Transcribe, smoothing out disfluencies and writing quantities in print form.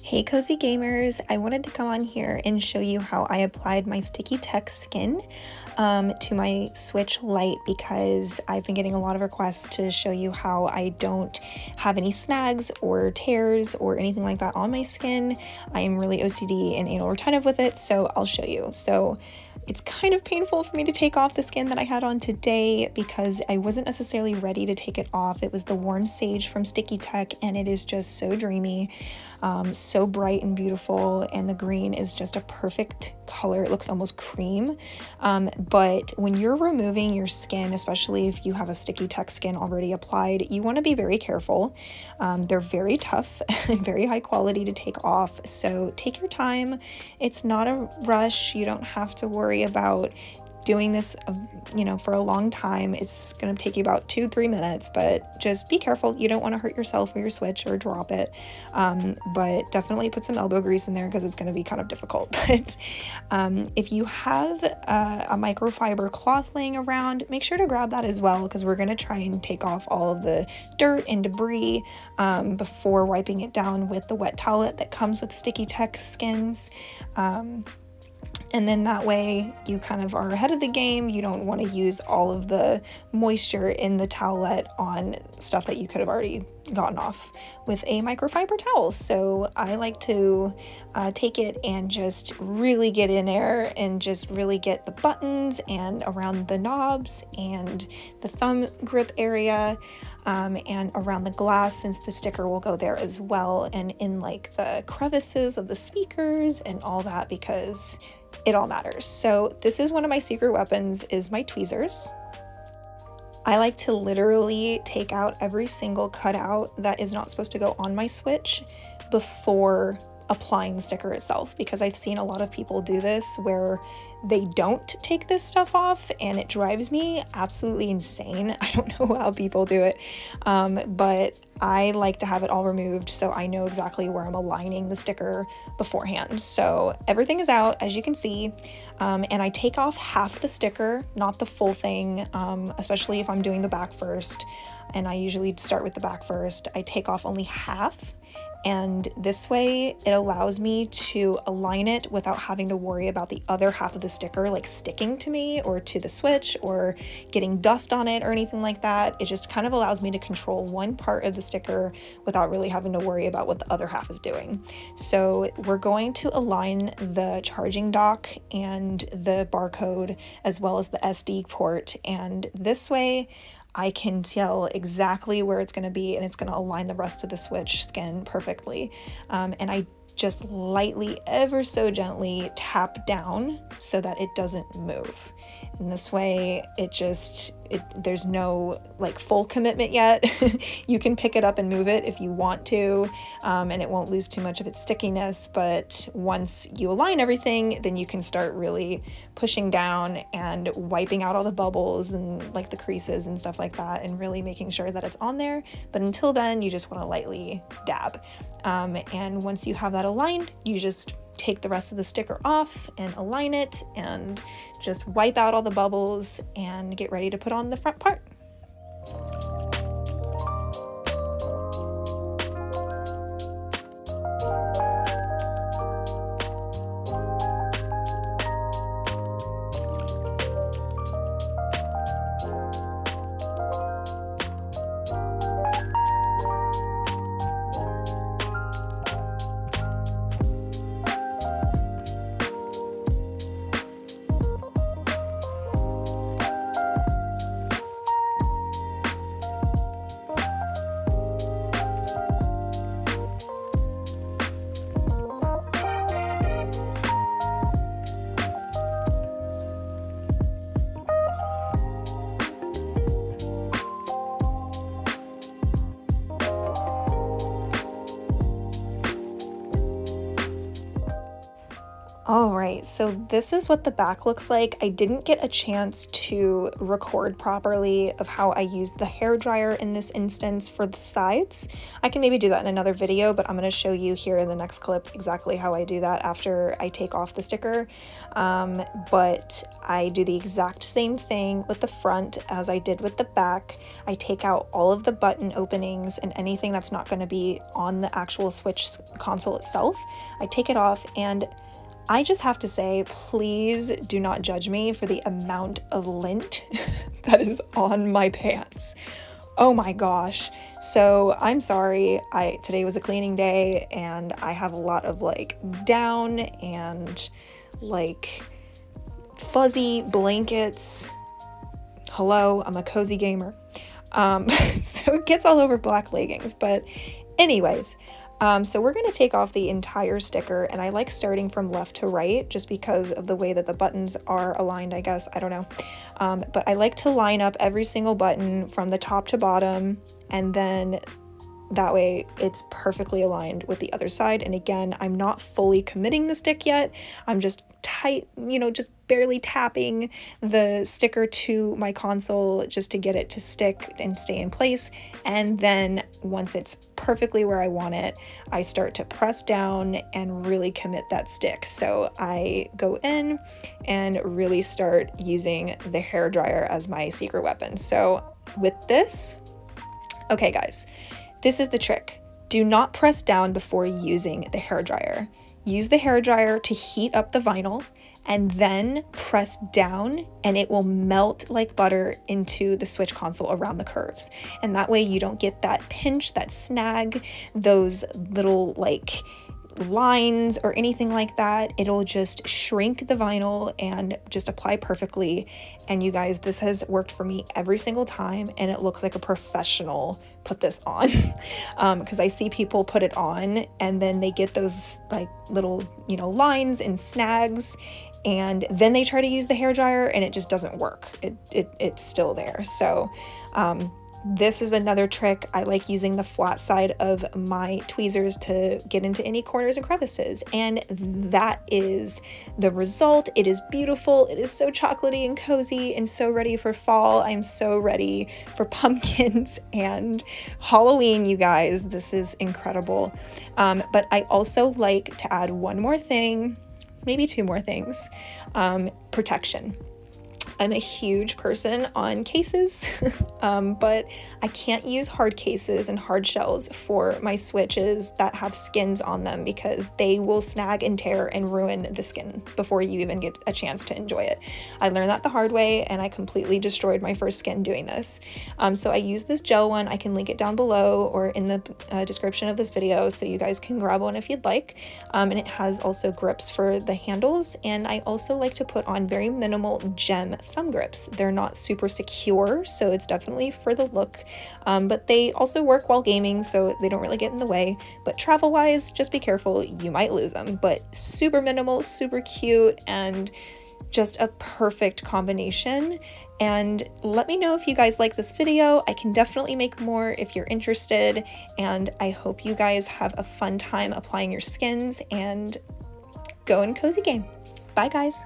Hey Cozii Gamers, I wanted to come on here and show you how I applied my StickieTech skin to my Switch Lite because I've been getting a lot of requests to show you how I don't have any snags or tears or anything like that on my skin. I am really OCD and anal retentive with it, so I'll show you. So it's kind of painful for me to take off the skin that I had on today because I wasn't necessarily ready to take it off. It was the Warm Sage from StickieTech and it is just so dreamy, so bright and beautiful, and the green is just a perfect color. It looks almost cream, but when you're removing your skin, especially if you have a StickieTech skin already applied, you want to be very careful. They're very tough and very high quality to take off, so take your time. It's not a rush. You don't have to worry about doing this for a long time. It's going to take you about 2-3 minutes, but just be careful. You don't want to hurt yourself or your Switch or drop it, but definitely put some elbow grease in there because it's going to be kind of difficult. But if you have a microfiber cloth laying around, make sure to grab that as well, because we're going to try and take off all of the dirt and debris before wiping it down with the wet towelette that comes with StickieTech skins. And then that way you kind of are ahead of the game. You don't want to use all of the moisture in the towelette on stuff that you could have already gotten off with a microfiber towel. So I like to take it and just really get in there and just really get the buttons and around the knobs and the thumb grip area, and around the glass, since the sticker will go there as well, and in like the crevices of the speakers and all that, because it all matters. So this is one of my secret weapons, is my tweezers. I like to literally take out every single cutout that is not supposed to go on my Switch before applying the sticker itself, because I've seen a lot of people do this where they don't take this stuff off and it drives me absolutely insane. I don't know how people do it, but I like to have it all removed so I know exactly where I'm aligning the sticker beforehand. So everything is out, as you can see, and I take off half the sticker, not the full thing, especially if I'm doing the back first, and I usually start with the back first. I take off only half, and this way it allows me to align it without having to worry about the other half of the sticker like sticking to me or to the Switch or getting dust on it or anything like that. It just kind of allows me to control one part of the sticker without really having to worry about what the other half is doing. So we're going to align the charging dock and the barcode as well as the SD port, and this way I can tell exactly where it's going to be, and it's going to align the rest of the Switch skin perfectly. And I just lightly, ever so gently, tap down so that it doesn't move. And this way there's no like full commitment yet. You can pick it up and move it if you want to, and it won't lose too much of its stickiness. But once you align everything, then you can start really pushing down and wiping out all the bubbles and like the creases and stuff like that, and really making sure that it's on there. But until then, you just want to lightly dab. And once you have that aligned, you just take the rest of the sticker off and align it and just wipe out all the bubbles and get ready to put on the front part. All right, so this is what the back looks like. I didn't get a chance to record properly of how I used the hairdryer in this instance for the sides. I can maybe do that in another video, but I'm going to show you here in the next clip exactly how I do that after I take off the sticker. But I do the exact same thing with the front as I did with the back. I take out all of the button openings and anything that's not going to be on the actual Switch console itself. I take it off, and I just have to say, please do not judge me for the amount of lint that is on my pants. Oh my gosh. So I'm sorry, today was a cleaning day and I have a lot of like down and like fuzzy blankets. Hello, I'm a cozy gamer. So it gets all over black leggings, but anyways, so we're going to take off the entire sticker, and I like starting from left to right just because of the way that the buttons are aligned, I guess. I don't know. But I like to line up every single button from the top to bottom, and then that way it's perfectly aligned with the other side. And again, I'm not fully committing the stick yet. I'm just just barely tapping the sticker to my console just to get it to stick and stay in place. And then once it's perfectly where I want it, I start to press down and really commit that stick. So I go in and really start using the hairdryer as my secret weapon. So with this, okay guys, this is the trick. Do not press down before using the hairdryer. Use the hairdryer to heat up the vinyl, and then press down and it will melt like butter into the Switch console around the curves. And that way you don't get that pinch, that snag, those little like lines or anything like that. It'll just shrink the vinyl and just apply perfectly. And you guys, this has worked for me every single time, and it looks like a professional put this on. Because I see people put it on and then they get those like little lines and snags, and then they try to use the hairdryer and it just doesn't work. It's still there. So this is another trick. I like using the flat side of my tweezers to get into any corners and crevices, and that is the result. It is beautiful. It is so chocolatey and cozy and so ready for fall. I'm so ready for pumpkins and Halloween, you guys. This is incredible. But I also like to add one more thing, maybe two more things. Protection. I'm a huge person on cases, but I can't use hard cases and hard shells for my Switches that have skins on them, because they will snag and tear and ruin the skin before you even get a chance to enjoy it. I learned that the hard way, and I completely destroyed my first skin doing this. So I use this gel one. I can link it down below or in the description of this video, so you guys can grab one if you'd like. And it has also grips for the handles, and I also like to put on very minimal gem thumb grips. They're not super secure, so it's definitely for the look, but they also work while gaming, so they don't really get in the way. But travel wise, just be careful, you might lose them. But super minimal, super cute, and just a perfect combination. And let me know if you guys like this video. I can definitely make more if you're interested, and I hope you guys have a fun time applying your skins and go and cozy game. Bye guys.